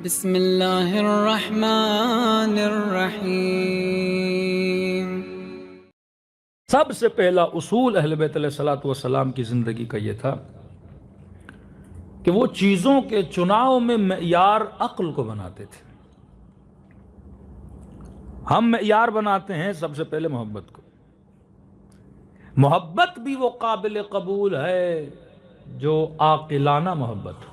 بسم اللہ الرحمن الرحیم۔ سب سے پہلا اصول اہل بیت علیہ الصلوۃ والسلام کی زندگی کا یہ تھا کہ وہ چیزوں کے چناؤ میں معیار عقل کو بناتے تھے۔ ہم معیار بناتے ہیں سب سے پہلے محبت کو۔ محبت بھی وہ قابل قبول ہے جو عاقلانہ محبت ہو۔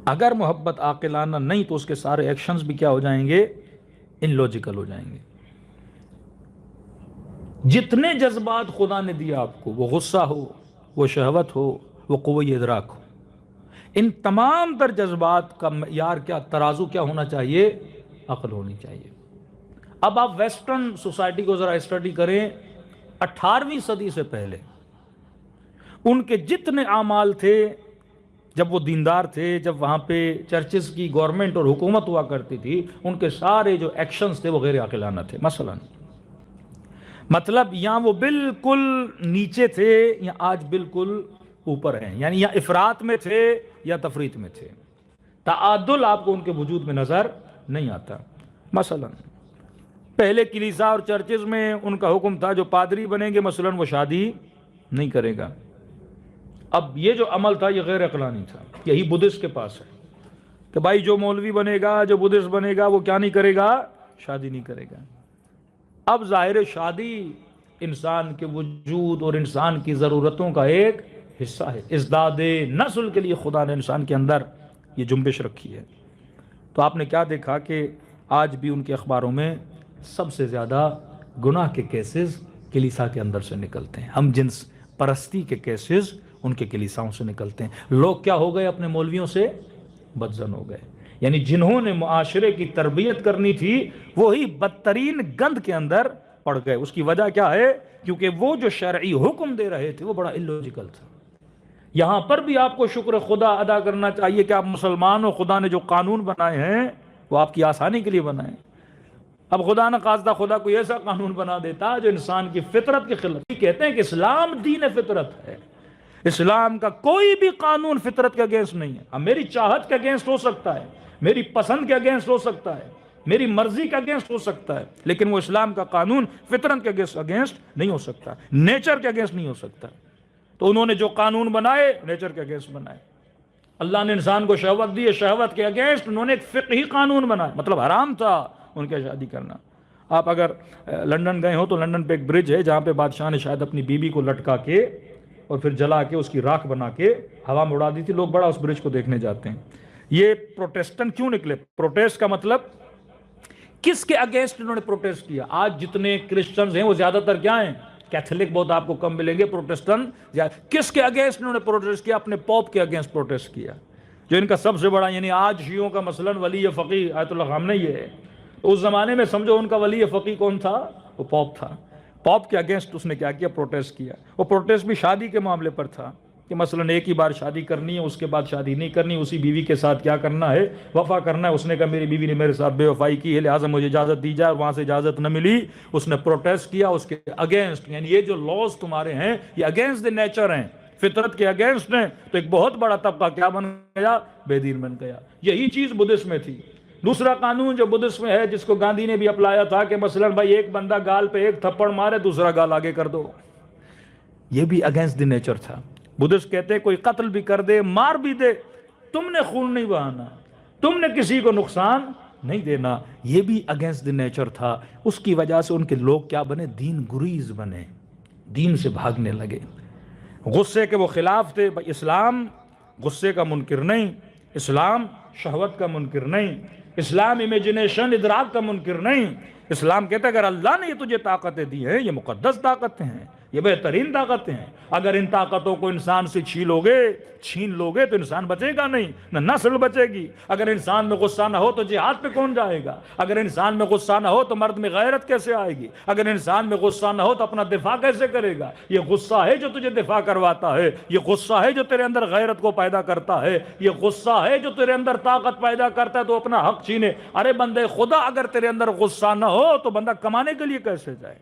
اگر محبت عاقلانہ نہیں تو اس کے سارے ایکشنز بھی کیا ہو جائیں گے؟ ان لوجیکل ہو جائیں گے۔ جتنے جذبات خدا نے دیا آپ کو، وہ غصہ ہو، وہ شہوت ہو، وہ قوہ ادراک ہو، ان تمام تر جذبات کا معیار کیا، ترازو کیا ہونا چاہیے؟ عقل ہونی چاہیے۔ اب آپ ویسٹرن سوسائٹی کو ذرا اسٹڈی کریں، 18ویں صدی سے پہلے ان کے جتنے اعمال تھے، جب وہ دیندار تھے، جب وہاں پہ چرچز کی گورنمنٹ اور حکومت ہوا کرتی تھی، ان کے سارے جو ایکشنز تھے وہ غیر عاقلانہ تھے۔ مطلب یا وہ بالکل نیچے تھے یا آج بالکل اوپر ہیں، یعنی یا افراط میں تھے یا تفریط میں تھے۔ تعادل آپ کو ان کے وجود میں نظر نہیں آتا۔ مثلا پہلے کلیسا اور چرچز میں ان کا حکم تھا جو پادری بنیں گے مثلا وہ شادی نہیں کرے گا۔ اب یہ جو عمل تھا یہ غیر عقلانی تھا۔ یہی بدھسٹ کے پاس ہے کہ بھائی جو مولوی بنے گا، جو بدھسٹ بنے گا، وہ کیا نہیں کرے گا؟ شادی نہیں کرے گا۔ اب ظاہر شادی انسان کے وجود اور انسان کی ضرورتوں کا ایک حصہ ہے۔ ازداد نسل کے لیے خدا نے انسان کے اندر یہ جنبش رکھی ہے۔ تو آپ نے کیا دیکھا کہ آج بھی ان کے اخباروں میں سب سے زیادہ گناہ کے کیسز کلیسا کے اندر سے نکلتے ہیں۔ ہم جنس پرستی کے کیسز ان کے کلیساؤں سے نکلتے ہیں۔ لوگ کیا ہو گئے؟ اپنے مولویوں سے بدزن ہو گئے، یعنی جنہوں نے معاشرے کی تربیت کرنی تھی وہی بدترین گند کے اندر پڑ گئے۔ اس کی وجہ کیا ہے؟ کیونکہ وہ جو شرعی حکم دے رہے تھے وہ بڑا illogical تھا۔ یہاں پر بھی آپ کو شکر خدا ادا کرنا چاہیے کہ آپ مسلمان ہو، خدا نے جو قانون بنائے ہیں وہ آپ کی آسانی کے لیے بنائے۔ اب خدا نہ خواستہ خدا کوئی ایسا قانون بنا دیتا جو انسان کی فطرت کے خلاف۔ کہتے ہیں کہ اسلام دین فطرت ہے، اسلام کا کوئی بھی قانون فطرت کے اگینسٹ نہیں ہے۔ اب میری چاہت کے اگینسٹ ہو سکتا ہے، میری پسند کے اگینسٹ ہو سکتا ہے، میری مرضی کے اگینسٹ ہو سکتا ہے، لیکن وہ اسلام کا قانون فطرت کے اگینسٹ نہیں ہو سکتا، نیچر کے اگینسٹ نہیں ہو سکتا۔ تو انہوں نے جو قانون بنائے نیچر کے اگینسٹ بنائے۔ اللہ نے انسان کو شہوت دی، شہوت کے اگینسٹ انہوں نے ایک فقہی قانون بنایا، مطلب حرام تھا ان کے شادی کرنا۔ آپ اگر لندن گئے ہو تو لندن پہ ایک برج ہے جہاں پہ بادشاہ نے شاید اپنی بیوی کو لٹکا کے اور پھر جلا کے اس کی راکھ بنا کے ہوا میں اڑا دی تھی۔ لوگ بڑا اس برج کو دیکھنے جاتے ہیں۔ یہ پروٹیسٹنٹ کیوں نکلے؟ پروٹیسٹ کا مطلب کس کے اگینسٹ انہوں نے پروٹیسٹ کیا؟ آج جتنے کرسچنز ہیں وہ زیادہ تر کیا ہیں؟ کیتھولک بہت آپ کو کم ملیں گے، پروٹیسٹنٹ کس کے اگینسٹ انہوں نے پروٹیسٹ کیا؟ اپنے پوپ کے اگینسٹ پروٹیسٹ کیا، جو ان کا سب سے بڑا، یعنی آج شیعوں کا مثلا ولی فقیہ آیت اللہ خامنہ یہ ہے۔ اس زمانے میں سمجھو ان کا ولی فقیہ کون تھا؟ وہ پوپ تھا۔ پوپ کے اگینسٹ اس نے کیا کیا؟ پروٹیسٹ کیا۔ وہ پروٹیسٹ بھی شادی کے معاملے پر تھا کہ مثلا ایک ہی بار شادی کرنی ہے، اس کے بعد شادی نہیں کرنی، اسی بیوی کے ساتھ کیا کرنا ہے؟ وفا کرنا ہے۔ اس نے کہا میری بیوی نے میرے ساتھ بے وفائی کی ہے لہٰذا مجھے اجازت دی جائے، وہاں سے اجازت نہ ملی، اس نے پروٹیسٹ کیا اس کے اگینسٹ۔ یعنی یہ جو لاز تمہارے ہیں یہ اگینسٹ دی نیچر ہیں، فطرت کے اگینسٹ ہیں۔ تو ایک بہت بڑا طبقہ کیا بن گیا؟ بے دین بن گیا۔ یہی چیز بدھسٹ میں تھی۔ دوسرا قانون جو بدھسٹ میں ہے جس کو گاندھی نے بھی اپلایا تھا کہ مثلا بھائی ایک بندہ گال پہ ایک تھپڑ مارے دوسرا گال آگے کر دو، یہ بھی اگینسٹ دی نیچر تھا۔ بدھسٹ کہتے کوئی قتل بھی کر دے، مار بھی دے، تم نے خون نہیں بہانا، تم نے کسی کو نقصان نہیں دینا، یہ بھی اگینسٹ دی نیچر تھا۔ اس کی وجہ سے ان کے لوگ کیا بنے؟ دین گریز بنے، دین سے بھاگنے لگے۔ غصے کے وہ خلاف تھے۔ اسلام غصے کا منکر نہیں، اسلام شہوت کا منکر نہیں، اسلام امیجنیشن ادراک کا منکر نہیں۔ اسلام کہتا ہے اگر اللہ نے یہ تجھے طاقتیں دی ہیں یہ مقدس طاقتیں ہیں، یہ بہترین طاقتیں ہیں، اگر ان طاقتوں کو انسان سے چھین لو گے تو انسان بچے گا نہیں، نہ نسل بچے گی۔ اگر انسان میں غصہ نہ ہو تو جہاد پہ کون جائے گا؟ اگر انسان میں غصہ نہ ہو تو مرد میں غیرت کیسے آئے گی؟ اگر انسان میں غصہ نہ ہو تو اپنا دفاع کیسے کرے گا؟ یہ غصہ ہے جو تجھے دفاع کرواتا ہے، یہ غصہ ہے جو تیرے اندر غیرت کو پیدا کرتا ہے، یہ غصہ ہے جو تیرے اندر طاقت پیدا کرتا ہے تو اپنا حق چھینے۔ ارے بندے خدا، اگر تیرے اندر غصہ نہ ہو تو بندہ کمانے کے لیے کیسے جائے؟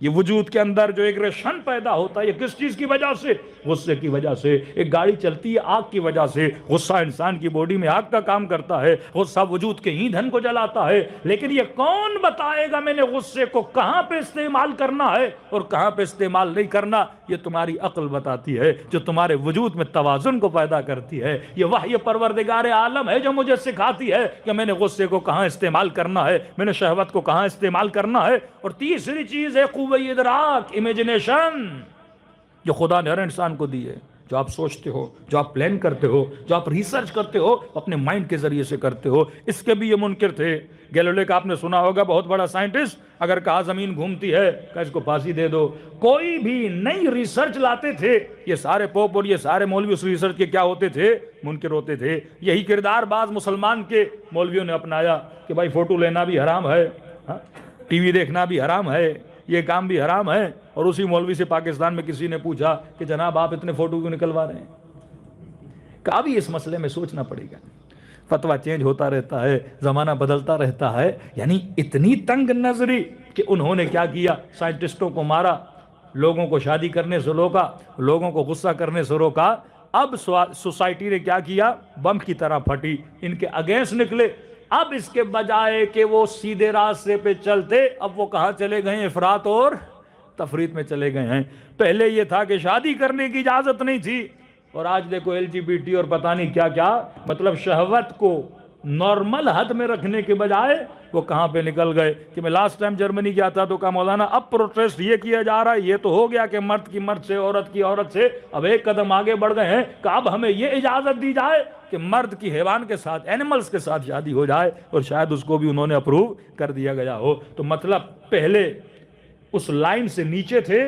یہ وجود کے اندر جو ایگریشن پیدا ہوتا ہے یہ کس چیز کی وجہ سے؟ غصے کی وجہ سے۔ ایک گاڑی چلتی ہے آگ کی وجہ سے، غصہ انسان کی باڈی میں آگ کا کام کرتا ہے، غصہ وجود کے ایندھن کو جلاتا ہے، لیکن یہ کون بتائے گا میں نے غصے کو کہاں پہ استعمال کرنا ہے اور کہاں پہ استعمال نہیں کرنا؟ یہ تمہاری عقل بتاتی ہے جو تمہارے وجود میں توازن کو پیدا کرتی ہے۔ یہ وحی پروردگار عالم ہے جو مجھے سکھاتی ہے کہ میں نے غصے کو کہاں استعمال کرنا ہے، میں نے شہوت کو کہاں استعمال کرنا ہے۔ اور تیسری چیز ہے قوت ادراک، امیجنیشن، جو خدا نے ہر انسان کو دی ہے، جو آپ سوچتے ہو، جو آپ پلان کرتے ہو، جو آپ ریسرچ کرتے ہو اپنے مائنڈ کے ذریعے سے کرتے ہو۔ اس کے بھی یہ منکر تھے۔ گیلیلے کا آپ نے سنا ہوگا، بہت بڑا سائنٹسٹ، اگر کہا زمین گھومتی ہے کہ اس کو پھانسی دے دو، کوئی بھی نئی ریسرچ لاتے تھے یہ سارے پوپ اور یہ سارے مولوی اس ریسرچ کے کیا ہوتے تھے؟ منکر ہوتے تھے۔ یہی کردار بعض مسلمان کے مولویوں نے اپنایا کہ بھائی فوٹو لینا بھی حرام ہے، ٹی وی دیکھنا بھی حرام ہے، یہ کام بھی حرام ہے۔ اور اسی مولوی سے پاکستان میں کسی نے پوچھا کہ جناب آپ اتنے فوٹو کیوں نکلوا رہے ہیں؟ کہا بھی اس مسئلے میں سوچنا پڑے گا، فتویٰ چینج ہوتا رہتا ہے، زمانہ بدلتا رہتا ہے۔ یعنی اتنی تنگ نظری کہ انہوں نے کیا کیا؟ سائنٹسٹوں کو مارا، لوگوں کو شادی کرنے سے روکا، لوگوں کو غصہ کرنے سے روکا۔ اب سوسائٹی نے کیا کیا؟ بم کی طرح پھٹی، ان کے اگینسٹ نکلے۔ اب اس کے بجائے کہ وہ سیدھے راستے پہ چلتے، اب وہ کہاں چلے گئے ہیں؟ افراط اور تفریط میں چلے گئے ہیں۔ پہلے یہ تھا کہ شادی کرنے کی اجازت نہیں تھی، اور آج دیکھو LGBT اور پتہ نہیں کیا کیا، مطلب شہوت کو نارمل حد میں رکھنے کے بجائے وہ کہاں پہ نکل گئے۔ کہ میں لاسٹ ٹائم جرمنی گیا تھا تو کہا مولانا اب پروٹیسٹ یہ کیا جا رہا ہے، یہ تو ہو گیا کہ مرد کی مرد سے، عورت کی عورت سے، اب ایک قدم آگے بڑھ گئے ہیں کہ اب ہمیں یہ اجازت دی جائے کہ مرد کی حیوان کے ساتھ، اینیملز کے ساتھ شادی ہو جائے، اور شاید اس کو بھی انہوں نے اپروو کر دیا گیا ہو۔ تو مطلب پہلے اس لائن سے نیچے تھے،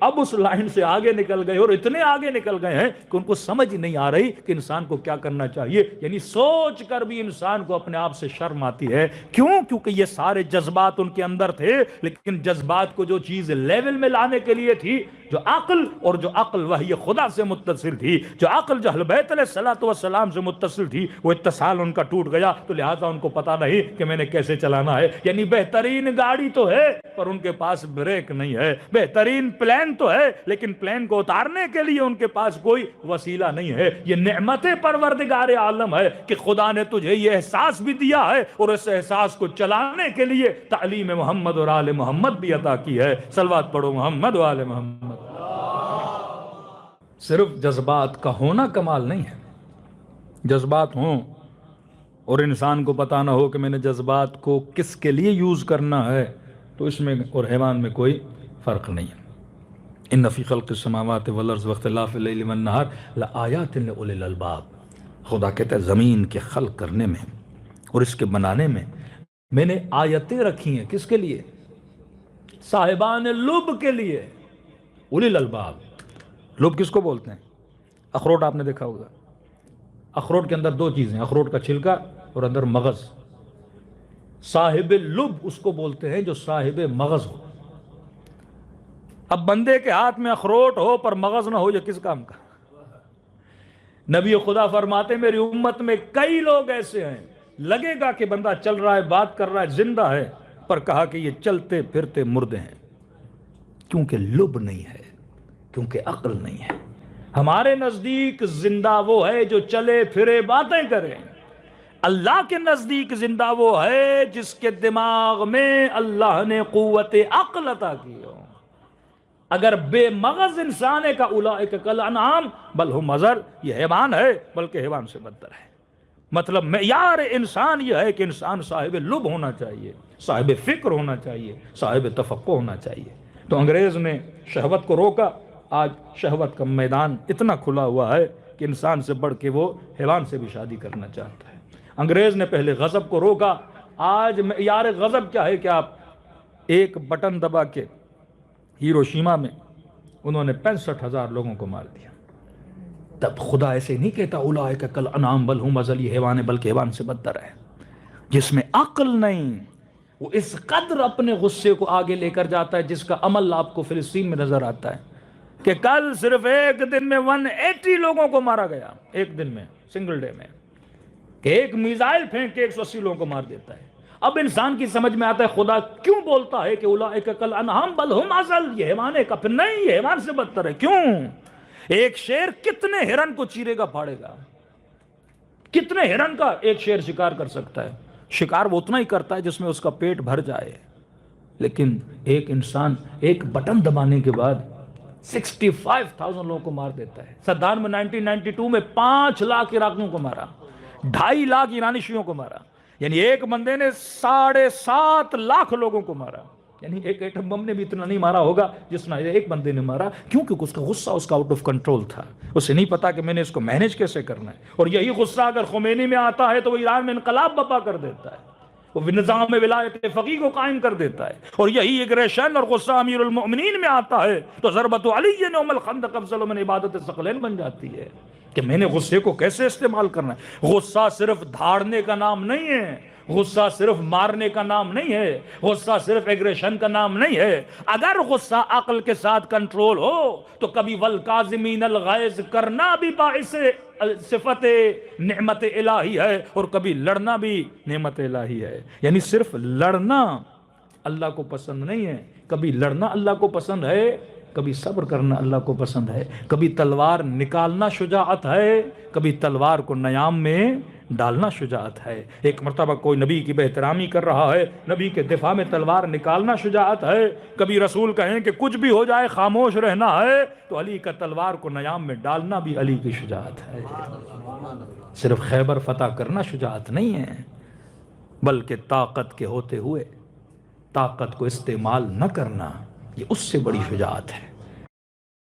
اب اس لائن سے آگے نکل گئے، اور اتنے آگے نکل گئے ہیں کہ ان کو سمجھ نہیں آ رہی کہ انسان کو کیا کرنا چاہیے۔ یعنی سوچ کر بھی انسان کو اپنے آپ سے شرم آتی ہے۔ کیوں؟ کیونکہ یہ سارے جذبات ان کے اندر تھے، لیکن جذبات کو جو چیز لیول میں لانے کے لیے تھی، جو عقل، اور جو عقل وحی خدا سے متصل تھی، جو عقل جو اہل بیت علیہ الصلوۃ والسلام سے متصل تھی، وہ اتصال ان کا ٹوٹ گیا، تو لہٰذا ان کو پتا نہیں کہ میں نے کیسے چلانا ہے۔ یعنی بہترین گاڑی تو ہے پر ان کے پاس بریک نہیں ہے، بہترین پلان تو ہے لیکن پلان کو اتارنے کے لیے ان کے پاس کوئی وسیلہ نہیں ہے۔ یہ نعمت پروردگار عالم ہے کہ خدا نے تجھے یہ احساس بھی دیا ہے، اور اس احساس کو چلانے کے لیے تعلیم محمد اور آل محمد بھی عطا کی ہے۔ صلوات پڑھو محمد و آل محمد۔ صرف جذبات کا ہونا کمال نہیں ہے، جذبات ہوں اور انسان کو پتہ نہ ہو کہ میں نے جذبات کو کس کے لیے یوز کرنا ہے، تو اس میں اور حیوان میں کوئی فرق نہیں ہے۔ ان فی خلق السماوات والارض واختلاف اللیل والنہار لآیات لأولی الالباب، خدا کہتا ہے زمین کے خلق کرنے میں اور اس کے بنانے میں نے آیتیں رکھی ہیں۔ کس کے لیے؟ صاحبان لب کے لیے، اولی الالباب۔ لب کس کو بولتے ہیں؟ اخروٹ آپ نے دیکھا ہوگا، اخروٹ کے اندر دو چیزیں، اخروٹ کا چھلکا اور اندر مغز۔ صاحب لب اس کو بولتے ہیں جو صاحب مغز ہو۔ اب بندے کے ہاتھ میں اخروٹ ہو پر مغز نہ ہو، یہ کس کام کا؟ نبی خدا فرماتے میری امت میں کئی لوگ ایسے ہیں، لگے گا کہ بندہ چل رہا ہے، بات کر رہا ہے، زندہ ہے، پر کہا کہ یہ چلتے پھرتے مردے ہیں، کیونکہ لب نہیں ہے، کیونکہ عقل نہیں ہے۔ ہمارے نزدیک زندہ وہ ہے جو چلے پھرے باتیں کرے، اللہ کے نزدیک زندہ وہ ہے جس کے دماغ میں اللہ نے قوت عقل عطا کی ہو۔ اگر بے مغز انسان کا اولئک کالانعام بل ہم اضل، یہ حیوان ہے بلکہ حیوان سے بدتر ہے۔ مطلب معیار انسان یہ ہے کہ انسان صاحب لب ہونا چاہیے، صاحب فکر ہونا چاہیے، صاحب تفقہ ہونا چاہیے۔ تو انگریز نے شہوت کو روکا، آج شہوت کا میدان اتنا کھلا ہوا ہے کہ انسان سے بڑھ کے وہ حیوان سے بھی شادی کرنا چاہتا ہے۔ انگریز نے پہلے غضب کو روکا، آج معیار غضب کیا ہے کہ آپ ایک بٹن دبا کے ہیروشیما میں انہوں نے 65,000 لوگوں کو مار دیا۔ تب خدا ایسے نہیں کہتا اولئک کالانعام بل ہم اضل، یہ حیوان ہے بلکہ حیوان سے بدتر ہے۔ جس میں عقل نہیں وہ اس قدر اپنے غصے کو آگے لے کر جاتا ہے، جس کا عمل آپ کو فلسطین میں نظر آتا ہے کہ کل صرف ایک دن میں 180 لوگوں کو مارا گیا، ایک دن میں، سنگل ڈے میں، کہ ایک میزائل پھینک کے 180 لوگوں کو مار دیتا ہے۔ اب انسان کی سمجھ میں آتا ہے خدا کیوں بولتا ہے کہ اولئک کالانعام بل ہم اضل، یہ حیوانے کا، پھر نہیں یہ حیوان سے بدتر ہے. کیوں؟ ایک شیر کتنے ہرن کو چیرے گا پھاڑے گا؟ کتنے ہرن کا ایک شیر شکار کر سکتا ہے؟ شکار وہ اتنا ہی کرتا ہے جس میں اس کا پیٹ بھر جائے. لیکن ایک انسان ایک بٹن دبانے کے بعد 65,000 لوگوں کو مار دیتا ہے. صدام میں 1992 میں 5 لاکھ عراقیوں کو مارا، 2.5 لاکھ ایرانی شیعوں کو مارا. یعنی ایک بندے نے 7.5 لاکھ لوگوں کو مارا. یعنی ایک ایٹم بم نے بھی اتنا نہیں مارا ہوگا جتنا ایک بندے نے مارا. کیونکہ اس کا غصہ اس کا آؤٹ آف کنٹرول تھا. اسے نہیں پتا کہ میں نے اس کو مینیج کیسے کرنا ہے. اور یہی غصہ اگر خمینی میں آتا ہے تو وہ ایران میں انقلاب برپا کر دیتا ہے، وہ نظام ولایت فقیہ کو قائم کر دیتا ہے. اور یہی اگریشن اور غصہ امیر المؤمنین میں آتا ہے تو ضربت علی یوم الخندق افضل من عبادت الثقلین بن جاتی ہے کہ میں نے غصے کو کیسے استعمال کرنا ہے. غصہ صرف دھاڑنے کا نام نہیں ہے، غصہ صرف مارنے کا نام نہیں ہے، غصہ صرف ایگریشن کا نام نہیں ہے. اگر غصہ عقل کے ساتھ کنٹرول ہو تو کبھی والکاظمین الغیظ کرنا بھی باعث صفت نعمت الہی ہے، اور کبھی لڑنا بھی نعمت الہی ہے. یعنی صرف لڑنا اللہ کو پسند نہیں ہے، کبھی لڑنا اللہ کو پسند ہے، کبھی صبر کرنا اللہ کو پسند ہے. کبھی تلوار نکالنا شجاعت ہے، کبھی تلوار کو نیام میں ڈالنا شجاعت ہے. ایک مرتبہ کوئی نبی کی بے احترامی کر رہا ہے، نبی کے دفاع میں تلوار نکالنا شجاعت ہے. کبھی رسول کہیں کہ کچھ بھی ہو جائے خاموش رہنا ہے، تو علی کا تلوار کو نیام میں ڈالنا بھی علی کی شجاعت ہے. صرف خیبر فتح کرنا شجاعت نہیں ہے، بلکہ طاقت کے ہوتے ہوئے طاقت کو استعمال نہ کرنا، یہ اس سے بڑی شجاعت ہے.